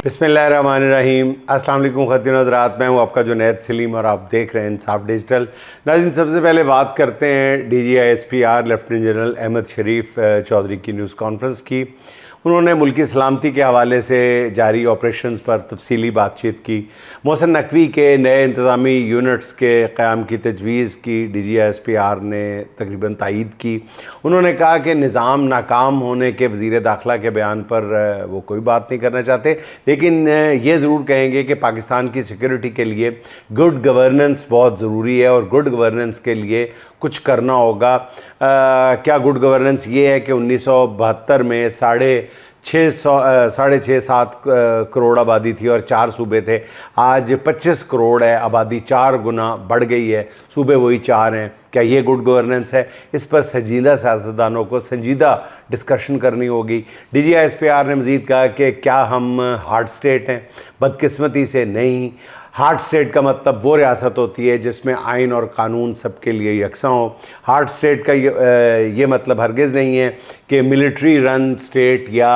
बिस्मिल्लाहिर्रहमानिर्रहीम। अस्सलाम वालेकुम ख़वातीन हज़रात, मैं हूँ आपका जुनैद सलीम और आप देख रहे हैं इंसाफ डिजिटल। नाज़रीन, सबसे पहले बात करते हैं DGISPR लेफ्टिनेंट जनरल अहमद शरीफ चौधरी की न्यूज़ कॉन्फ्रेंस की। उन्होंने मुल्की सलामती के हवाले से जारी ऑपरेशंस पर तफसीली बातचीत की। मोहसिन नकवी के नए इंतज़ामी यूनिट्स के क़याम की तजवीज़ की DGISPR ने तकरीबन तायीद की। उन्होंने कहा कि निज़ाम नाकाम होने के वज़ीर दाखिला के बयान पर वो कोई बात नहीं करना चाहते, लेकिन ये ज़रूर कहेंगे कि पाकिस्तान की सिक्योरिटी के लिए गुड गवर्नेंस बहुत ज़रूरी है और गुड गवर्नेंस के लिए कुछ करना होगा। क्या गुड गवर्नेंस ये है कि 1972 में साढ़े छः सात करोड़ आबादी थी और 4 सूबे थे। आज 25 करोड़ है, आबादी 4 गुना बढ़ गई है, सूबे वही 4 हैं। क्या ये गुड गवर्नेंस है? इस पर संजीदा सियासतदानों को संजीदा डिस्कशन करनी होगी। DGISPR ने मज़ीद कहा कि क्या हम हार्ड स्टेट हैं? बदकिस्मती से नहीं। हार्ड स्टेट का मतलब वो रियासत होती है जिसमें आइन और कानून सबके लिए यकसा हो। हार्ड स्टेट का ये मतलब हरगिज़ नहीं है कि मिलिट्री रन स्टेट या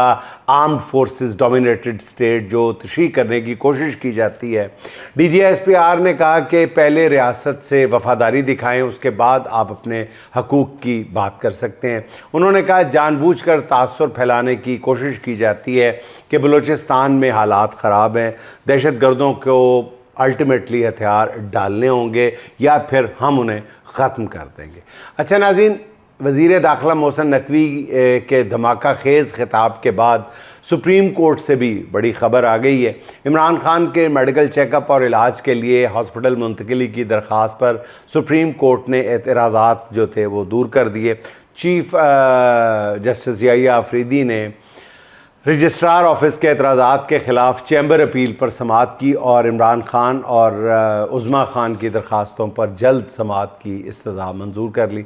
आर्म्ड फोर्सेस डोमिनेटेड स्टेट जो तशरीह करने की कोशिश की जाती है। DGISPR ने कहा कि पहले रियासत से वफ़ादारी दिखाएं, उसके बाद आप अपने हकूक़ की बात कर सकते हैं। उन्होंने कहा जानबूझकर तासुर फैलाने की कोशिश की जाती है कि बलूचिस्तान में हालात ख़राब हैं, दहशत गर्दों को अल्टीमेटली हथियार डालने होंगे या फिर हम उन्हें ख़त्म कर देंगे। अच्छा नाज़रीन, वज़ीर दाखिला मोहसिन नकवी के धमाका खेज़ खिताब के बाद सुप्रीम कोर्ट से भी बड़ी ख़बर आ गई है। इमरान खान के मेडिकल चेकअप और इलाज के लिए हॉस्पिटल मुंतकिली की दरख्वास्त पर सुप्रीम कोर्ट ने एतराज़ात जो थे वो दूर कर दिए। चीफ जस्टिस याहिया अफरीदी ने रजिस्ट्रार ऑफिस के एतराज़ात के ख़िलाफ़ चैम्बर अपील पर समाअत की और इमरान खान और उज़्मा खान की दरख्वास्तों पर जल्द समाअत की इस्तदा मंजूर कर ली।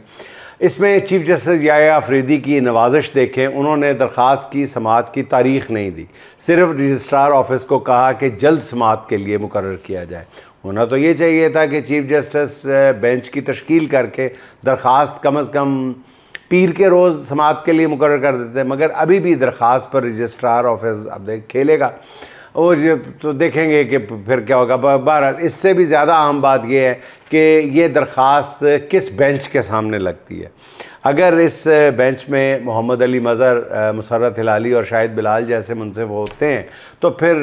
इसमें चीफ जस्टिस याहिया अफरीदी की नवाजिश देखें, उन्होंने दरख्वास्त की समाअत की तारीख़ नहीं दी, सिर्फ रजिस्ट्रार ऑफिस को कहा कि जल्द समाअत के लिए मुकर्रर किया जाए। होना तो ये चाहिए था कि चीफ जस्टिस बेंच की तश्कील करके दरख्वास्त कम अज़ कम पीर के रोज़ समाअत के लिए मुकर्रर कर देते हैं, मगर अभी भी दरख्वास्त पर रजिस्ट्रार ऑफिस अब खेलेगा। और तो देखेंगे कि फिर क्या होगा। बहरहाल इससे भी ज़्यादा अहम बात यह है कि ये दरख्वास्त किस बेंच के सामने लगती है। अगर इस बेंच में मोहम्मद अली मज़हर, मुसर्रत हिलाली और शाहिद बिलाल जैसे मुनसिफ होते हैं तो फिर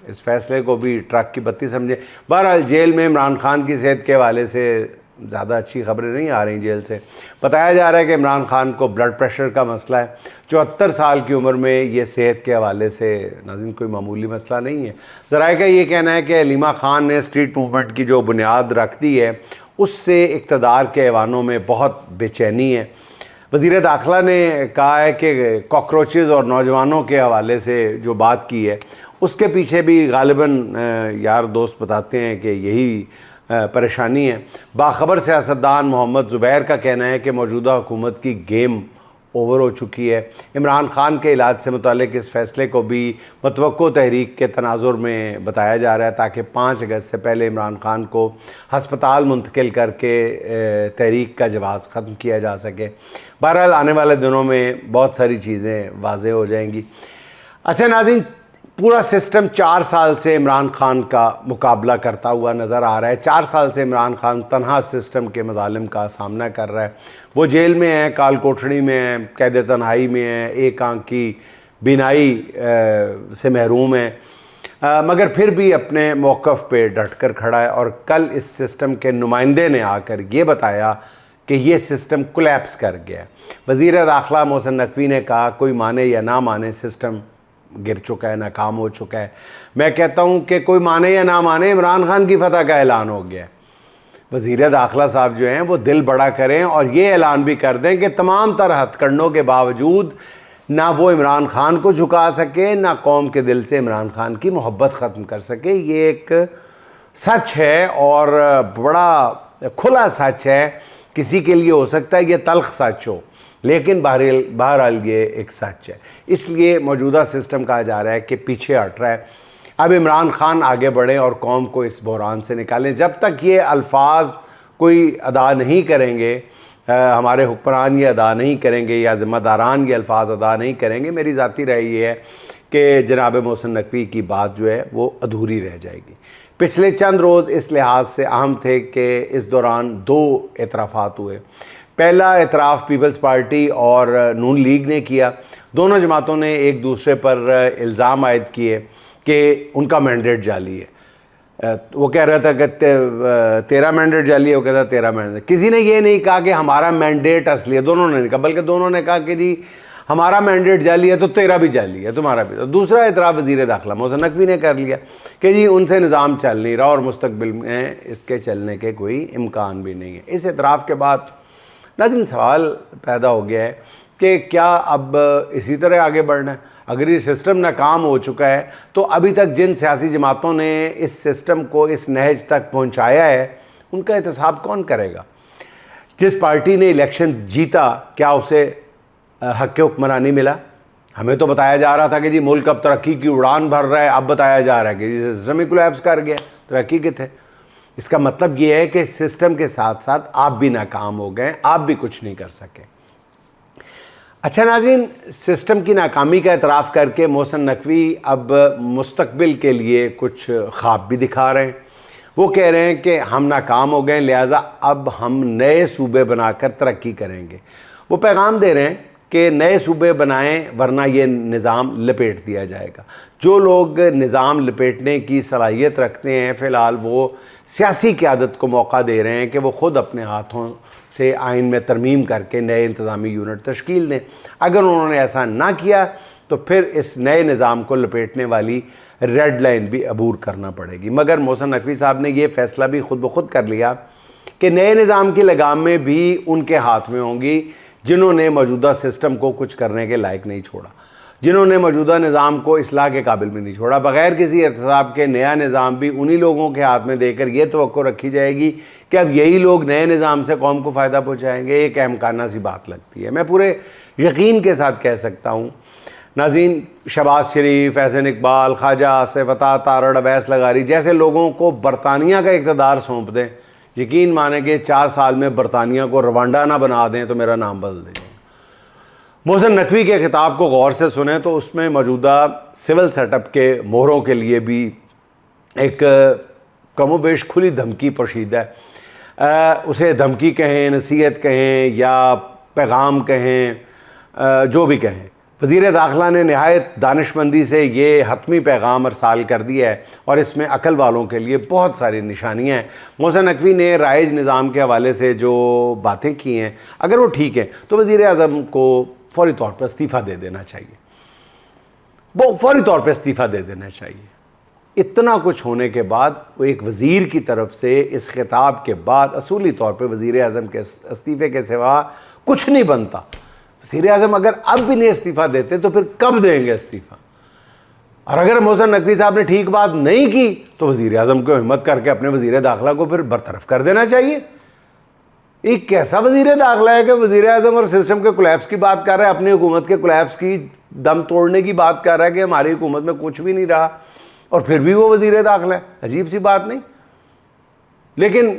इस फैसले को भी ट्रक की बत्ती समझे। बहरहाल जेल में इमरान खान की सेहत के हवाले से ज़्यादा अच्छी खबरें नहीं आ रही। जेल से बताया जा रहा है कि इमरान खान को ब्लड प्रेशर का मसला है। 74 साल की उम्र में ये सेहत के हवाले से नाज़रीन कोई मामूली मसला नहीं है। ज़राए का ये कहना है कि हलीमा खान ने स्ट्रीट मूवमेंट की जो बुनियाद रख दी है उससे इक़्तिदार के ऐवानों में बहुत बेचैनी है। वज़ीर दाखिला ने कहा है कि कॉकरोचेज़ और नौजवानों के हवाले से जो बात की है उसके पीछे भी गालिबन यार दोस्त बताते हैं कि यही परेशानी है। बाखबर सियासतदान मोहम्मद ज़ुबैर का कहना है कि मौजूदा हुकूमत की गेम ओवर हो चुकी है। इमरान खान के इलाज से मुतालिक इस फ़ैसले को भी मतवक्को तहरीक के तनाजुर में बताया जा रहा है ताकि 5 अगस्त से पहले इमरान खान को हस्पताल मुंतकिल करके तहरीक का जवाज़ ख़त्म किया जा सके। बहरहाल आने वाले दिनों में बहुत सारी चीज़ें वाज़ेह हो जाएंगी। अच्छा नाज़रीन, पूरा सिस्टम 4 साल से इमरान खान का मुकाबला करता हुआ नज़र आ रहा है। 4 साल से इमरान खान तन्हा सिस्टम के मज़ालिम का सामना कर रहा है। वो जेल में है, काल कोठड़ी में है, कैद तन्हाई में है, एक आंख की बीनाई से महरूम है, मगर फिर भी अपने मौक़िफ़ पे डट कर खड़ा है। और कल इस सिस्टम के नुमाइंदे ने आकर ये बताया कि ये सिस्टम कोलैप्स कर गया है। वज़ीर दाखिला मोहसिन नकवी ने कहा कोई माने या ना माने सिस्टम गिर चुका है, नाकाम हो चुका है। मैं कहता हूँ कि कोई माने या ना माने इमरान खान की फतह का ऐलान हो गया है। वज़ीर दाखिला साहब जो हैं वो दिल बड़ा करें और ये ऐलान भी कर दें कि तमाम तर हथकंडों के बावजूद ना वो इमरान खान को झुका सके, ना कौम के दिल से इमरान खान की मोहब्बत ख़त्म कर सके। ये एक सच है और बड़ा खुला सच है। किसी के लिए हो सकता है ये तल्ख़ सच हो, लेकिन बहरहाल ये एक सच है। इसलिए मौजूदा सिस्टम कहा जा रहा है कि पीछे हट रहा है। अब इमरान खान आगे बढ़ें और कौम को इस बहरान से निकालें। जब तक ये अल्फाज कोई अदा नहीं करेंगे, हमारे हुक्मरान ये अदा नहीं करेंगे या ज़िम्मेदारान ये अल्फाज अदा नहीं करेंगे, मेरी ज़ाती राय ये है کہ جناب محسن نقوی کی بات جو ہے وہ ادھوری رہ جائے گی۔ پچھلے چند روز اس لحاظ سے اہم تھے کہ اس دوران دو اعترافات ہوئے۔ پہلا اعتراف پیپلز پارٹی اور نون لیگ نے کیا۔ دونوں جماعتوں نے ایک دوسرے پر الزام عائد کیے کہ ان کا مینڈیٹ جعلی ہے۔ وہ کہہ رہا تھا کہ تیرا مینڈیٹ جعلی ہے، وہ کہتا تیرا مینڈیٹ۔ کسی نے یہ نہیں کہا کہ ہمارا مینڈیٹ اصلی ہے، دونوں نے نہیں کہا، بلکہ دونوں نے کہا کہ جی ہمارا مینڈیٹ جعلی ہے تو تیرا بھی جعلی ہے، تمہارا بھی۔ دوسرا اعتراف وزیر داخلہ محسن نقوی نے کر لیا کہ جی ان سے نظام چل نہیں رہا اور مستقبل میں اس کے چلنے کے کوئی امکان بھی نہیں ہے۔ اس اعتراف کے بعد ناظرین سوال پیدا ہو گیا ہے کہ کیا اب اسی طرح آگے بڑھنا ہے؟ اگر یہ سسٹم ناکام ہو چکا ہے تو ابھی تک جن سیاسی جماعتوں نے اس سسٹم کو اس نہج تک پہنچایا ہے ان کا احتساب کون کرے گا؟ جس پارٹی نے الیکشن جیتا کیا اسے حق حکمرانی ملا؟ ہمیں تو بتایا جا رہا تھا کہ جی ملک اب ترقی کی اڑان بھر رہا ہے، اب بتایا جا رہا ہے کہ جی سسٹم ہی کولیپس کر گیا، ترقی کے تھے۔ اس کا مطلب یہ ہے کہ سسٹم کے ساتھ ساتھ آپ بھی ناکام ہو گئے، آپ بھی کچھ نہیں کر سکے۔ اچھا ناظرین، سسٹم کی ناکامی کا اعتراف کر کے محسن نقوی اب مستقبل کے لیے کچھ خواب بھی دکھا رہے ہیں۔ وہ کہہ رہے ہیں کہ ہم ناکام ہو گئے لہٰذا اب ہم نئے صوبے بنا کر ترقی کریں گے۔ وہ پیغام دے رہے ہیں کہ نئے صوبے بنائیں ورنہ یہ نظام لپیٹ دیا جائے گا۔ جو لوگ نظام لپیٹنے کی صلاحیت رکھتے ہیں فی الحال وہ سیاسی قیادت کو موقع دے رہے ہیں کہ وہ خود اپنے ہاتھوں سے آئین میں ترمیم کر کے نئے انتظامی یونٹ تشکیل دیں۔ اگر انہوں نے ایسا نہ کیا تو پھر اس نئے نظام کو لپیٹنے والی ریڈ لائن بھی عبور کرنا پڑے گی۔ مگر محسن نقوی صاحب نے یہ فیصلہ بھی خود بخود کر لیا کہ نئے نظام کی لگامیں بھی ان کے ہاتھ میں ہوں گی جنہوں نے موجودہ سسٹم کو کچھ کرنے کے لائق نہیں چھوڑا، جنہوں نے موجودہ نظام کو اصلاح کے قابل بھی نہیں چھوڑا۔ بغیر کسی احتساب کے نیا نظام بھی انہی لوگوں کے ہاتھ میں دے کر یہ توقع رکھی جائے گی کہ اب یہی لوگ نئے نظام سے قوم کو فائدہ پہنچائیں گے، ایک امکانہ سی بات لگتی ہے۔ میں پورے یقین کے ساتھ کہہ سکتا ہوں ناظرین، شہباز شریف، احسن اقبال، خواجہ آصف، عطا تارڑ، اویس لغاری جیسے لوگوں کو برطانیہ کا اقتدار سونپ دیں، یقین مانیں کہ 4 سال میں برطانیہ کو روانڈا نہ بنا دیں تو میرا نام بدل دیں۔ محسن نقوی کے خطاب کو غور سے سنیں تو اس میں موجودہ سول سیٹ اپ کے مہروں کے لیے بھی ایک کم و بیش کھلی دھمکی پوشیدہ ہے۔ اسے دھمکی کہیں، نصیحت کہیں یا پیغام کہیں، جو بھی کہیں، وزیر داخلہ نے نہایت دانشمندی سے یہ حتمی پیغام ارسال کر دیا ہے اور اس میں عقل والوں کے لیے بہت ساری نشانیاں ہیں۔ محسن نقوی نے رائج نظام کے حوالے سے جو باتیں کی ہیں اگر وہ ٹھیک ہیں تو وزیر اعظم کو فوری طور پر استعفیٰ دے دینا چاہیے، وہ فوری طور پر استعفیٰ دے دینا چاہیے۔ اتنا کچھ ہونے کے بعد وہ ایک وزیر کی طرف سے اس خطاب کے بعد اصولی طور پہ وزیر اعظم کے استعفے کے سوا کچھ نہیں بنتا۔ وزیر اعظم اگر اب بھی نہیں استعفیٰ دیتے تو پھر کب دیں گے استعفیٰ؟ اور اگر محسن نقوی صاحب نے ٹھیک بات نہیں کی تو وزیر اعظم کو ہمت کر کے اپنے وزیر داخلہ کو پھر برطرف کر دینا چاہیے۔ ایک کیسا وزیر داخلہ ہے کہ وزیر اعظم اور سسٹم کے کولیپس کی بات کر رہا ہے، اپنی حکومت کے کولیپس کی دم توڑنے کی بات کر رہا ہے کہ ہماری حکومت میں کچھ بھی نہیں رہا، اور پھر بھی وہ وزیر داخلہ ہے۔ عجیب سی بات نہیں؟ لیکن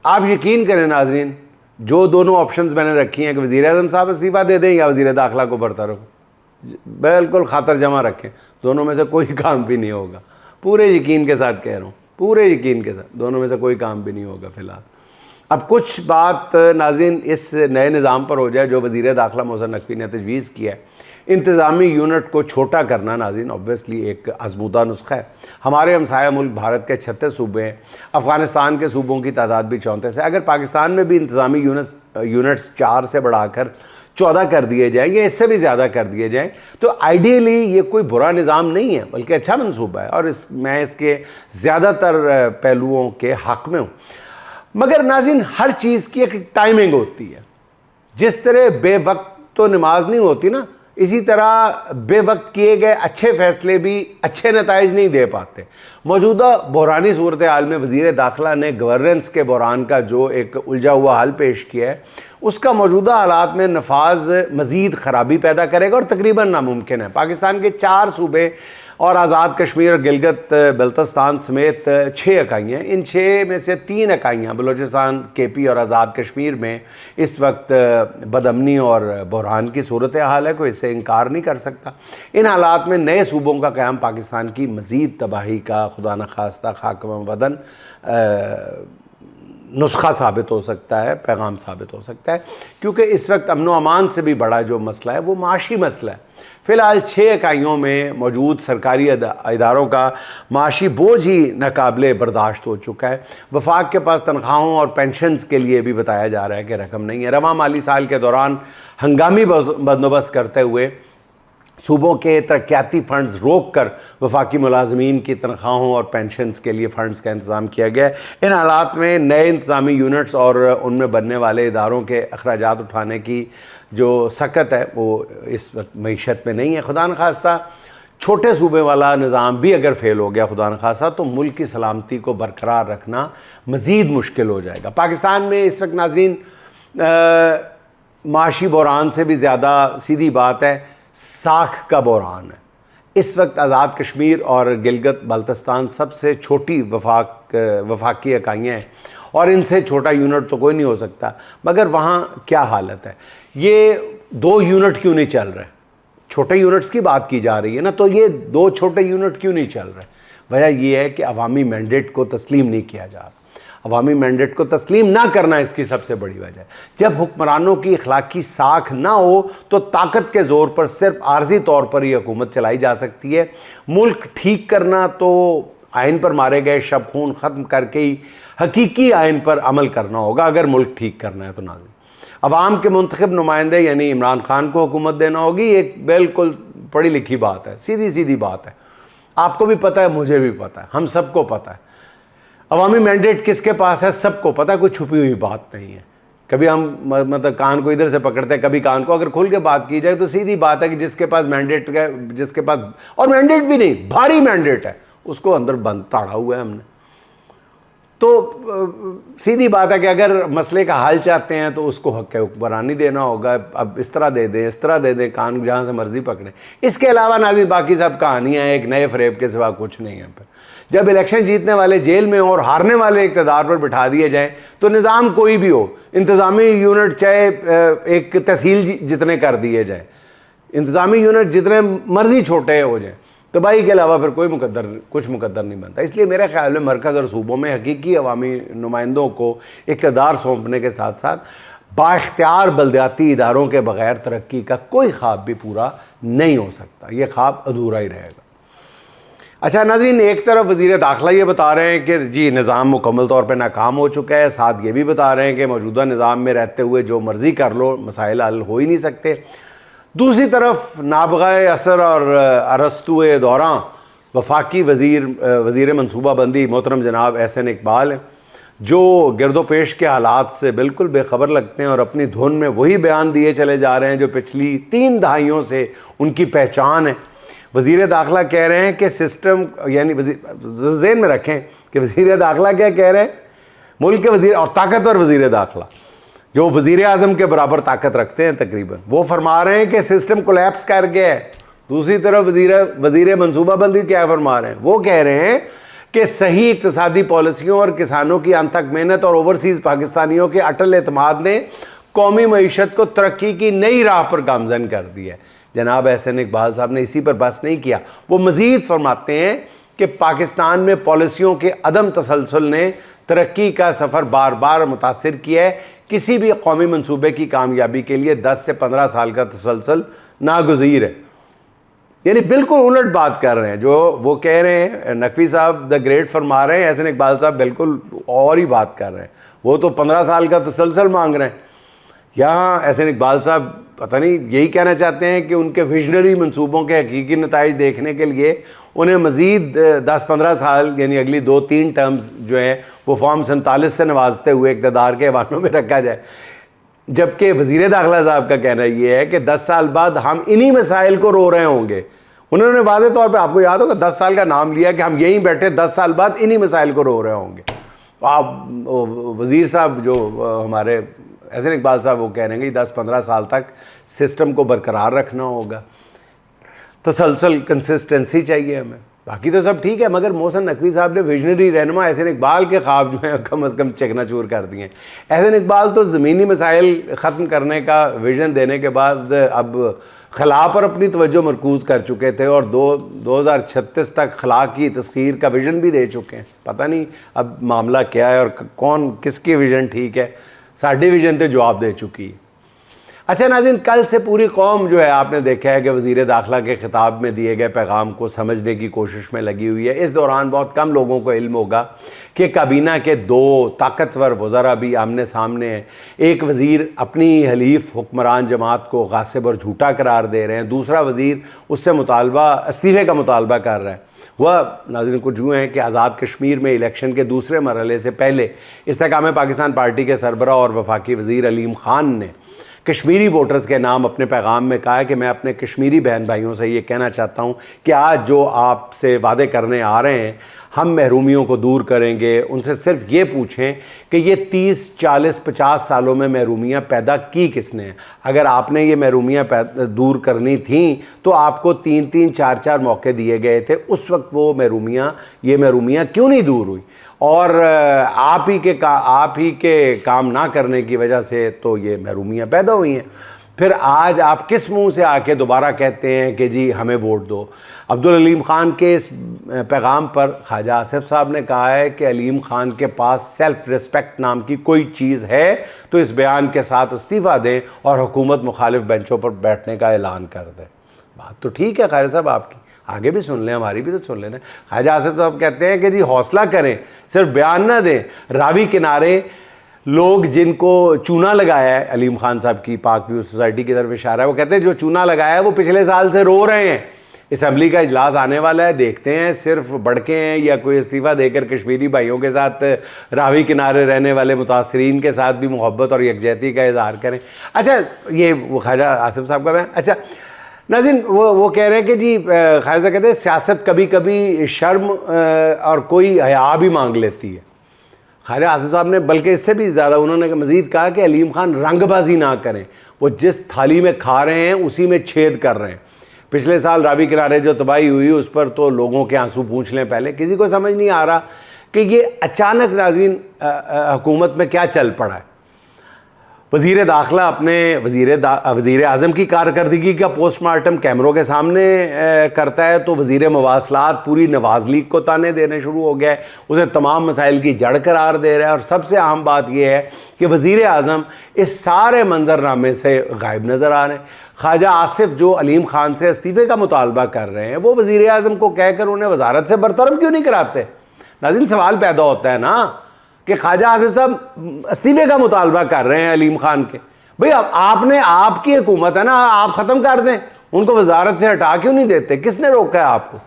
آپ یقین کریں ناظرین، جو دونوں آپشنز میں نے رکھی ہیں کہ وزیر اعظم صاحب استعفیٰ دے دیں یا وزیر داخلہ کو برطرف، بالکل خاطر جمع رکھیں، دونوں میں سے کوئی کام بھی نہیں ہوگا۔ پورے یقین کے ساتھ کہہ رہا ہوں، پورے یقین کے ساتھ دونوں میں سے کوئی کام بھی نہیں ہوگا فی الحال۔ اب کچھ بات ناظرین اس نئے نظام پر ہو جائے جو وزیر داخلہ محسن نقوی نے تجویز کیا ہے۔ انتظامی یونٹ کو چھوٹا کرنا ناظرین اوبویسلی ایک آزمودہ نسخہ ہے۔ ہمارے ہمسایہ ملک بھارت کے 36 صوبے ہیں، افغانستان کے صوبوں کی تعداد بھی 34 ہے۔ اگر پاکستان میں بھی انتظامی یونٹس 4 سے بڑھا کر 14 کر دیے جائیں یا اس سے بھی زیادہ کر دیے جائیں تو آئیڈیلی یہ کوئی برا نظام نہیں ہے بلکہ اچھا منصوبہ ہے، اور میں اس کے زیادہ تر پہلوؤں کے حق میں ہوں۔ مگر ناظرین ہر چیز کی ایک ٹائمنگ ہوتی ہے۔ جس طرح بے وقت تو نماز نہیں ہوتی نا، اسی طرح بے وقت کیے گئے اچھے فیصلے بھی اچھے نتائج نہیں دے پاتے۔ موجودہ بحرانی صورتحال میں وزیر داخلہ نے گورننس کے بحران کا جو ایک الجھا ہوا حل پیش کیا ہے اس کا موجودہ حالات میں نفاذ مزید خرابی پیدا کرے گا اور تقریباً ناممکن ہے۔ پاکستان کے 4 صوبے اور آزاد کشمیر اور گلگت بلتستان سمیت 6 اکائیاں ہیں. ان 6 میں سے 3 اکائیاں بلوچستان، کے پی اور آزاد کشمیر میں اس وقت بدامنی اور بحران کی صورتحال ہے، کوئی اس سے انکار نہیں کر سکتا. ان حالات میں نئے صوبوں کا قیام پاکستان کی مزید تباہی کا خدا نخواستہ خاکم وطن نسخہ ثابت ہو سکتا ہے، پیغام ثابت ہو سکتا ہے، کیونکہ اس وقت امن و امان سے بھی بڑا جو مسئلہ ہے وہ معاشی مسئلہ ہے. فی الحال 6 اکائیوں میں موجود سرکاری اداروں کا معاشی بوجھ ہی ناقابل برداشت ہو چکا ہے. وفاق کے پاس تنخواہوں اور پینشنز کے لیے بھی بتایا جا رہا ہے کہ رقم نہیں ہے. رواں مالی سال کے دوران ہنگامی بندوبست کرتے ہوئے صوبوں کے ترقیاتی فنڈز روک کر وفاقی ملازمین کی تنخواہوں اور پینشنز کے لیے فنڈز کا انتظام کیا گیا ہے. ان حالات میں نئے انتظامی یونٹس اور ان میں بننے والے اداروں کے اخراجات اٹھانے کی جو سکت ہے وہ اس وقت معیشت میں نہیں ہے. خدا نخواستہ چھوٹے صوبے والا نظام بھی اگر فیل ہو گیا خدا نخواستہ تو ملک کی سلامتی کو برقرار رکھنا مزید مشکل ہو جائے گا. پاکستان میں اس وقت ناظرین معاشی بحران سے بھی زیادہ سیدھی بات ہے ساکھ کا بحران ہے. اس وقت آزاد کشمیر اور گلگت بلتستان سب سے چھوٹی وفاقی اکائیاں ہیں اور ان سے چھوٹا یونٹ تو کوئی نہیں ہو سکتا. مگر وہاں کیا حالت ہے؟ یہ 2 یونٹ کیوں نہیں چل رہے؟ چھوٹے یونٹس کی بات کی جا رہی ہے نا، تو یہ 2 چھوٹے یونٹ کیوں نہیں چل رہے؟ وجہ یہ ہے کہ عوامی مینڈیٹ کو تسلیم نہیں کیا جا رہا. عوامی مینڈیٹ کو تسلیم نہ کرنا اس کی سب سے بڑی وجہ ہے. جب حکمرانوں کی اخلاقی ساکھ نہ ہو تو طاقت کے زور پر صرف عارضی طور پر یہ حکومت چلائی جا سکتی ہے. ملک ٹھیک کرنا تو آئین پر مارے گئے شب خون ختم کر کے ہی حقیقی آئین پر عمل کرنا ہوگا اگر ملک ٹھیک کرنا ہے. تو ناظرین عوام کے منتخب نمائندے یعنی عمران خان کو حکومت دینا ہوگی. ایک بالکل پڑھی لکھی بات ہے، سیدھی بات ہے. آپ کو بھی پتہ ہے، مجھے بھی پتہ ہے، ہم سب کو پتہ ہے عوامی مینڈیٹ کس کے پاس ہے. سب کو پتہ ہے، کوئی چھپی ہوئی بات نہیں ہے. کبھی ہم مطلب کان کو ادھر سے پکڑتے ہیں، کبھی کان کو. اگر کھل کے بات کی جائے تو سیدھی بات ہے کہ جس کے پاس مینڈیٹ ہے، جس کے پاس اور مینڈیٹ بھی نہیں بھاری مینڈیٹ ہے، اس کو اندر بند تاڑا ہوا ہے ہم نے. تو سیدھی بات ہے کہ اگر مسئلے کا حل چاہتے ہیں تو اس کو حق حکمرانی دینا ہوگا. اب اس طرح دے دیں، اس طرح دے دیں، کان جہاں سے مرضی پکڑیں. اس کے علاوہ ناظرین باقی سب کہانیاں ہیں ایک نئے فریب کے سوا کچھ نہیں ہے. پھر جب الیکشن جیتنے والے جیل میں اور ہارنے والے اقتدار پر بٹھا دیے جائیں تو نظام کوئی بھی ہو، انتظامی یونٹ چاہے ایک تحصیل جتنے کر دیے جائیں، انتظامی یونٹ جتنے مرضی چھوٹے ہو جائیں، تباہی کے علاوہ پھر کچھ مقدر نہیں بنتا. اس لیے میرے خیال میں مرکز اور صوبوں میں حقیقی عوامی نمائندوں کو اقتدار سونپنے کے ساتھ ساتھ با اختیار بلدیاتی اداروں کے بغیر ترقی کا کوئی خواب بھی پورا نہیں ہو سکتا. یہ خواب ادھورا ہی رہے گا. اچھا ناظرین، ایک طرف وزیر داخلہ یہ بتا رہے ہیں کہ جی نظام مکمل طور پہ ناکام ہو چکا ہے، ساتھ یہ بھی بتا رہے ہیں کہ موجودہ نظام میں رہتے ہوئے جو مرضی کر لو مسائل حل ہو ہی نہیں سکتے. دوسری طرف نابغہ اثر اور ارسطوئے دوراں وفاقی وزیر منصوبہ بندی محترم جناب احسن اقبال ہیں، جو گرد و پیش کے حالات سے بالکل بے خبر لگتے ہیں اور اپنی دھن میں وہی بیان دیے چلے جا رہے ہیں جو پچھلی 3 دہائیوں سے ان کی پہچان ہے. وزیر داخلہ کہہ رہے ہیں کہ سسٹم، یعنی ذہن میں رکھیں کہ وزیر داخلہ کیا کہہ رہے ہیں، ملک کے وزیر اور طاقتور وزیر داخلہ جو وزیر اعظم کے برابر طاقت رکھتے ہیں تقریباً، وہ فرما رہے ہیں کہ سسٹم کولیپس کر گیا ہے. دوسری طرف وزیر منصوبہ بندی کیا فرما رہے ہیں، وہ کہہ رہے ہیں کہ صحیح اقتصادی پالیسیوں اور کسانوں کی انتھک محنت اور اوورسیز پاکستانیوں کے اٹل اعتماد نے قومی معیشت کو ترقی کی نئی راہ پر گامزن کر دیا ہے. جناب احسن اقبال صاحب نے اسی پر بس نہیں کیا، وہ مزید فرماتے ہیں کہ پاکستان میں پالیسیوں کے عدم تسلسل نے ترقی کا سفر بار بار متاثر کیا ہے. کسی بھی قومی منصوبے کی کامیابی کے لیے 10 سے 15 سال کا تسلسل ناگزیر ہے. یعنی بالکل الٹ بات کر رہے ہیں جو وہ کہہ رہے ہیں. نقوی صاحب دا گریٹ فرما رہے ہیں، احسن اقبال صاحب بالکل اور ہی بات کر رہے ہیں. وہ تو 15 سال کا تسلسل مانگ رہے ہیں. یہاں احسن اقبال صاحب پتہ نہیں یہی کہنا چاہتے ہیں کہ ان کے ویژنری منصوبوں کے حقیقی نتائج دیکھنے کے لیے انہیں مزید 10-15 سال یعنی اگلی 2-3 ٹرمز جو ہیں وہ فارم 47 سے نوازتے ہوئے اقتدار کے ایوانوں میں رکھا جائے. جبکہ وزیر داخلہ صاحب کا کہنا یہ ہے کہ 10 سال بعد ہم انہی مسائل کو رو رہے ہوں گے. انہوں نے واضح طور پہ آپ کو یاد ہوگا 10 سال کا نام لیا کہ ہم یہیں بیٹھے 10 سال بعد انہی مسائل کو رو رہے ہوں گے. آپ وزیر صاحب جو ہمارے احسن اقبال صاحب وہ کہہ رہے ہیں کہ 10-15 سال تک سسٹم کو برقرار رکھنا ہوگا. तसलसल कंसिस्टेंसी चाहिए हमें, बाकी तो सब ठीक है। मगर मोहसिन नकवी साहब ने विजनरी रहनुमा एहसन इकबाल के ख्वाब जो हैं कम अज़ कम चकनाचूर कर दिए हैं। एहसन इकबाल तो ज़मीनी मसाइल ख़त्म करने का विज़न देने के बाद अब खला पर अपनी तवज्जो मरकूज़ कर चुके थे और 2036 तक खला की तस्खीर का विज़न भी दे चुके हैं। पता नहीं अब मामला क्या है और कौन किसकी विज़न ठीक है, साढ़े विज़न तो जवाब दे चुकी है। अच्छा नाज़रीन, कल से पूरी कौम जो है आपने देखा है कि वज़ीर दाखिला के ख़िताब में दिए गए पैगाम को समझने की कोशिश में लगी हुई है। इस दौरान बहुत कम लोगों को इल्म होगा कि काबीना के दो ताकतवर वज़रा भी आमने सामने हैं। एक वज़ीर अपनी हलीफ हुक्मरान जमात को गासिब और झूठा करार दे रहे हैं, दूसरा वज़ीर उससे इस्तीफ़े का मुतालबा कर रहा है। वह नाज़रीन कुछ यूँ हैं कि आज़ाद कश्मीर में इलेक्शन के दूसरे मरहले से पहले इस्तेकाम पाकिस्तान पार्टी के सरबराह और वफाकी वज़ीर अलीम ख़ान ने कश्मीरी वोटर्स के नाम अपने पैगाम में कहा है कि मैं अपने कश्मीरी बहन भाइयों से ये कहना चाहता हूँ कि आज जो आपसे वादे करने आ रहे हैं, हम महरूमियों को दूर करेंगे। उनसे सिर्फ ये पूछें कि ये 30, 40, 50 सालों में महरूमियाँ पैदा की किसने हैं। अगर आपने ये महरूमियाँ दूर करनी थी तो आपको 3-3, 4-4 मौके दिए गए थे। उस वक्त वो ये महरूमियाँ क्यों नहीं दूर हुई? और आप ही के काम ना करने की वजह से तो ये महरूमियाँ पैदा हुई हैं। फिर आज आप किस मुंह से आके दोबारा कहते हैं कि जी हमें वोट दो? अब्दुल अलीम ख़ान के इस पैगाम पर ख्वाजा आसिफ साहब ने कहा है कि अलीम ख़ान के पास सेल्फ़ रिस्पेक्ट नाम की कोई चीज़ है तो इस बयान के साथ इस्तीफ़ा दें और हुकूमत मुखालिफ बेंचों पर बैठने का ऐलान कर दें। बात तो ठीक है ख़ैर साहब आपकी, आगे भी सुन लें, हमारी भी तो सुन लेना। ख्वाजा आसिफ साहब कहते हैं कि जी हौसला करें, सिर्फ बयान ना दें। रावी किनारे लोग जिनको चूना लगाया है, अलीम ख़ान साहब की पाक व्यू सोसाइटी की तरफ इशारा है, वो कहते हैं जो चूना लगाया है वो पिछले साल से रो रहे हैं। असम्बली का इजलास आने वाला है, देखते हैं सिर्फ भड़के हैं या कोई इस्तीफ़ा देकर कश्मीरी भाइयों के साथ रावी किनारे रहने वाले मुतासरीन के साथ भी मोहब्बत और यकजहती का इजहार करें। अच्छा, ये ख्वाजा आसिफ साहब का बयान। अच्छा नाज़रीन, वो कह रहे हैं कि जी ख्वाजा कहते हैं सियासत कभी कभी शर्म और कोई हया भी मांग लेती है। ख्वाजा आसिफ साहब ने बल्कि इससे भी ज़्यादा उन्होंने मज़ीद कहा कि अलीम ख़ान रंगबाजी ना करें, वो जिस थाली में खा रहे हैं उसी में छेद कर रहे हैं। पिछले साल रावी किनारे जो तबाही हुई उस पर तो लोगों के आंसू पूछ लें पहले। किसी को समझ नहीं आ रहा कि ये अचानक नाज़रीन हुकूमत में क्या चल पड़ा है। वज़ीर दाखिला अपने वज़ीर आज़म की कारकर्दगी का पोस्टमार्टम कैमरों के सामने करता है तो वज़ीर मवासलात पूरी नवाज़ लीग को ताने देने शुरू हो गया है, उसे तमाम मसाइल की जड़ करार दे रहा है। और सबसे अहम बात यह है कि वज़ीर आज़म इस सारे मंजरनामे से गायब नज़र आ रहे हैं। ख्वाजा आसिफ जो अलीम ख़ान से इस्तीफ़े का मुतालबा कर रहे हैं, वो वज़ीर आज़म को कहकर उन्हें वज़ारत से बरतरफ क्यों नहीं कराते? नाज़रीन सवाल पैदा होता है ना कि ख्वाजा आसिफ साहब इस्तीफ़े का मुतालबा कर रहे हैं अलीम ख़ान के। भाई आपकी हुकूमत है ना, आप ख़त्म कर दें, उनको वज़ारत से हटा क्यों नहीं देते? किसने रोका है आपको?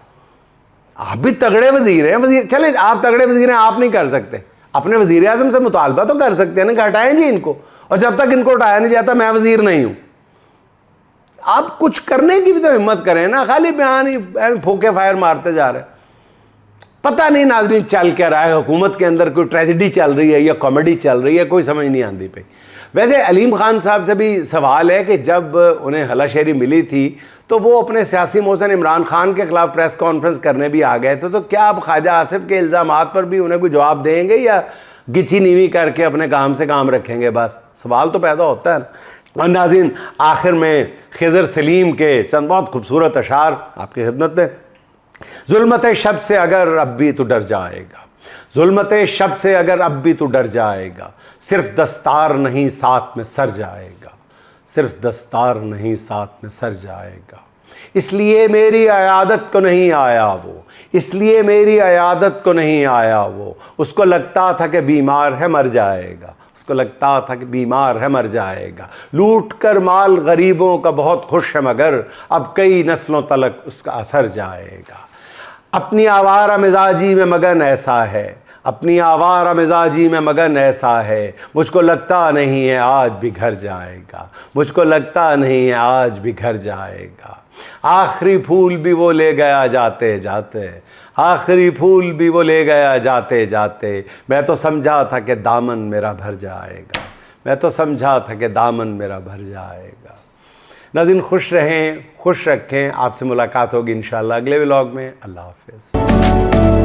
आप भी तगड़े वज़ीर हैं। चले आप तगड़े वज़ीर हैं, आप नहीं कर सकते, अपने वज़ीर आज़म से मुतालबा तो कर सकते हैं ना कि हटाएं जी इनको, और जब तक इनको हटाया नहीं जाता मैं वज़ीर नहीं हूँ। आप कुछ करने की भी तो हिम्मत करें ना, खाली बयान ही फूके फायर मारते जा रहे हैं। पता नहीं नाज़रीन चल क्या रहा है, हुकूमत के अंदर कोई ट्रेजेडी चल रही है या कॉमेडी चल रही है, कोई समझ नहीं आती पे। वैसे अलीम ख़ान साहब से भी सवाल है कि जब उन्हें हलाशेरी मिली थी तो वो अपने सियासी मौसन इमरान ख़ान के ख़िलाफ़ प्रेस कॉन्फ्रेंस करने भी आ गए थे, तो क्या अब ख्वाजा आसिफ के इल्ज़ामात पर भी उन्हें कोई जवाब देंगे या गिची नीवी करके अपने काम से काम रखेंगे? बस सवाल तो पैदा होता है ना। और नाज़रीन आखिर में खिज़र सलीम के चंद बहुत खूबसूरत अशार आपकी खिदमत में। ज़ुल्मत शब से अगर अब भी तो डर जाएगा, ज़ुल्मत शब से अगर अब भी तो डर जाएगा, सिर्फ दस्तार नहीं साथ में सर जाएगा, सिर्फ दस्तार नहीं साथ में सर जाएगा। इसलिए मेरी अयादत को नहीं आया वो, इसलिए मेरी अयादत को नहीं आया वो, उसको लगता था कि बीमार है मर जाएगा, उसको लगता था कि बीमार है मर जाएगा। लूट कर माल गरीबों का बहुत खुश है मगर अब कई नस्लों तलक उसका असर जाएगा। अपनी आवारा मिजाजी में मगन ऐसा है, अपनी आवारा मिजाजी में मगन ऐसा है, मुझको लगता नहीं है आज भी घर जाएगा, मुझको लगता नहीं है आज भी घर जाएगा। आखिरी फूल भी वो ले गया जाते जाते, आखिरी फूल भी वो ले गया जाते जाते, मैं तो समझा था कि दामन मेरा भर जाएगा, मैं तो समझा था कि दामन मेरा भर जाएगा। ناظرین خوش رہیں، خوش رکھیں، آپ سے ملاقات ہوگی انشاءاللہ اگلے ولاگ میں. اللہ حافظ.